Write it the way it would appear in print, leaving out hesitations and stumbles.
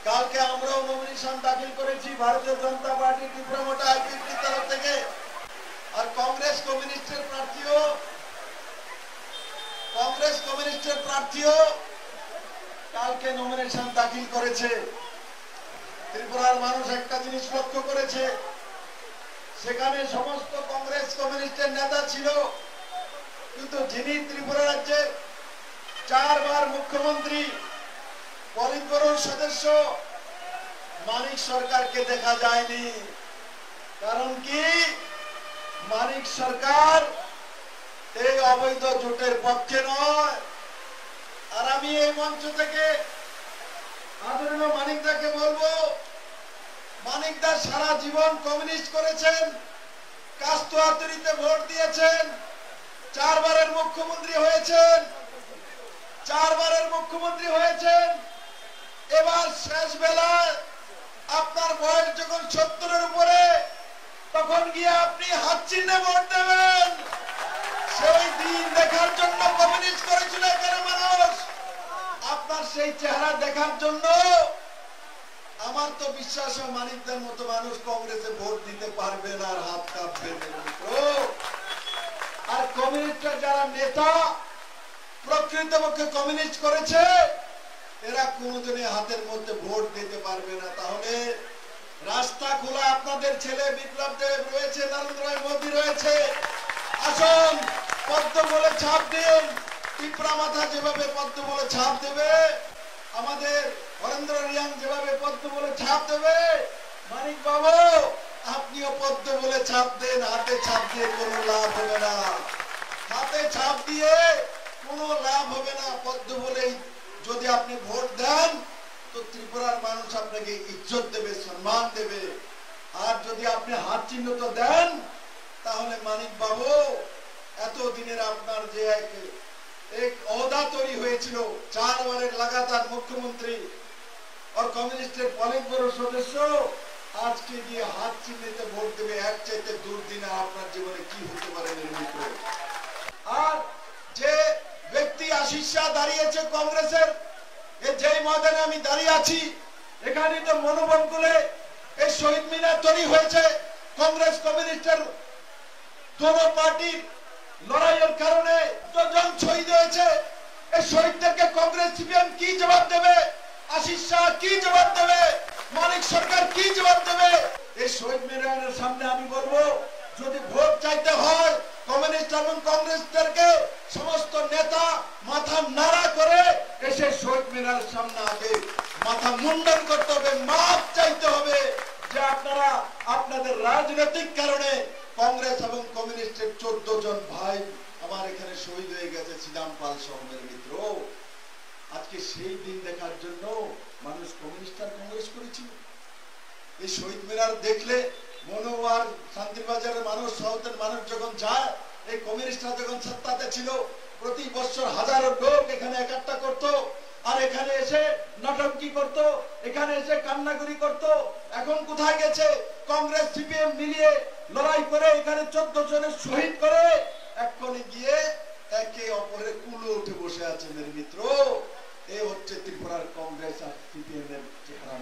কালকে আমরাও নমিনেশন দাখিল করেছি ভারতীয় জনতা পার্টি ত্রিপুরা মোটা আইপিএফটির তরফ থেকে। আর কংগ্রেস কমিউনিস্টের প্রার্থীও কালকে নমিনেশন দাখিল করেছে। ত্রিপুরার মানুষ একটা জিনিস লক্ষ্য করেছে, সেখানে সমস্ত কংগ্রেস কমিউনিস্টের নেতা ছিল, কিন্তু যিনি ত্রিপুরা রাজ্যের 4 বার মুখ্যমন্ত্রী, পলিট ব্যুরোর সদস্য মানিক সরকারকে দেখা যায়নি। কারণ কি? মানিক সরকার এই অবৈধ জোটের পক্ষে নয়। আর আমি এই মঞ্চ থেকে আদরণীয় মানিকদাকে বলবো, মানিকদা সারা জীবন কমিউনিস্ট করেছেন, কাস্তুয়াতুরিতে ভোট দিয়েছেন, 4 বারের মুখ্যমন্ত্রী হয়েছেন। এবার শেষ বেলায় আপনার বয়স যখন 70-এর উপরে, তখন গিয়ে আপনি হাত চিহ্নে ভোট দেবেন। সেই দিন দেখার জন্য কমিউনিস্ট করেছিল এখানে মানুষ। আপনার সেই চেহারা দেখার জন্য আমার তো বিশ্বাস হয় মানিকদের মতো মানুষ কংগ্রেসে ভোট দিতে পারবে না, আর হাত কাঁপবে। আর কমিউনিস্টের যারা নেতা প্রকৃতপক্ষে কমিউনিস্ট করেছে, এরা কোনদিনই হাতের মধ্যে ভোট দিতে পারবে না। তাহলে রাস্তা খোলা, আপনাদের ছেলে বিপ্লব দেব রয়েছে, নরেন্দ্র মোদী রয়েছে, আসুন পদ্ম বলে ছাপ দিন। ত্রিপুরা মাথা যেভাবে পদ্ম বলে ছাপ দেবে, আমাদের হরেন্দ্র রিয়াং যেভাবে পদ্ম বলে ছাপ দেবে, মানিক বাবু আপনিও পদ্ম বলে ছাপ দেন। হাতে ছাপ দিয়ে কোনো লাভ হবে না, হাতে ছাপ দিয়ে কোনো লাভ হবে না। পদ্ম বলে যদি আপনি ভোট দেন, তো ত্রিপুরার মানুষ আপনাকে ইজ্জত দেবে, সম্মান দেবে। আর যদি আপনি হাত চিহ্ন তো দেন, তাহলে মানিক বাবু এতদিনের আপনার যে এক ওহদা তৈরি হয়েছিল, 4 বারের লাগাতার মুখ্যমন্ত্রী আর কমিউনিস্টের পলিট ব্যুরোর সদস্য, আজকে গিয়ে হাত চিহ্নিতে ভোট দেবে, এক চাইতে দুর্দিনে আপনার জীবনে কি হতে পারে নির্মিত। আর যে ব্যক্তি আশিস শাহ দাঁড়িয়েছে কংগ্রেসের, যেই ময়দানে আমি দাঁড়িয়ে আছি, এখানে তো মনোবঙ্কুলে এই শহীদ মিনার তৈরি হয়েছে। কংগ্রেস কমিউনিস্টের দোনো পার্টির লড়াইয়ের কারণে জন শহীদ হয়েছে। এই শহীদদেরকে কংগ্রেস সিপিএম কি জবাব দেবে? আশিস শাহ কি জবাব দেবে? মানিক সরকার কি জবাব দেবে? এই শহীদ মিনারের সামনে আমি বলবো, যদি ভোট চাইতে হয় কমিউনিস্ট এবং কংগ্রেসদেরকে সমস্ত নেতা মাথা নাড়া করে এসে শহীদ মিনারের সামনে আগে মাথা মুন্ডন করতে হবে, মাপ চাইতে হবে যে আপনারা আপনাদের রাজনৈতিক কারণে কংগ্রেস এবং কমিউনিস্টের 14 জন ভাই আমার এখানে শহীদ হয়ে গেছে, শ্রীরাম পাল সহমের মিত্র। আজকে সেই দিন দেখার জন্য মানুষ কমিউনিস্ট আর কংগ্রেস করেছিল। এই শহীদ মিনার দেখলে মনোয়ার শান্তিবাজারের মানুষ, সাউথের মানুষ যখন যায়, এই কমিউনিস্টরা যখন সত্তাতে ছিল, প্রতি বছর হাজারো লোক এখানে একাট্টা করতো, আর এখানে এসে নাটকি করত, এখানে এসে কান্নাগুড়ি করত। এখন কোথায় গেছে? কংগ্রেস সিপিএম মিলিয়ে লড়াই করে এখানে 14 জনের শহীদ করে এক্ষণে গিয়ে একে অপরের কুলো উঠে বসে আছে। মেরে মিত্র, এ হচ্ছে ত্রিপুরার কংগ্রেস আর সিপিএম এর চেহারা।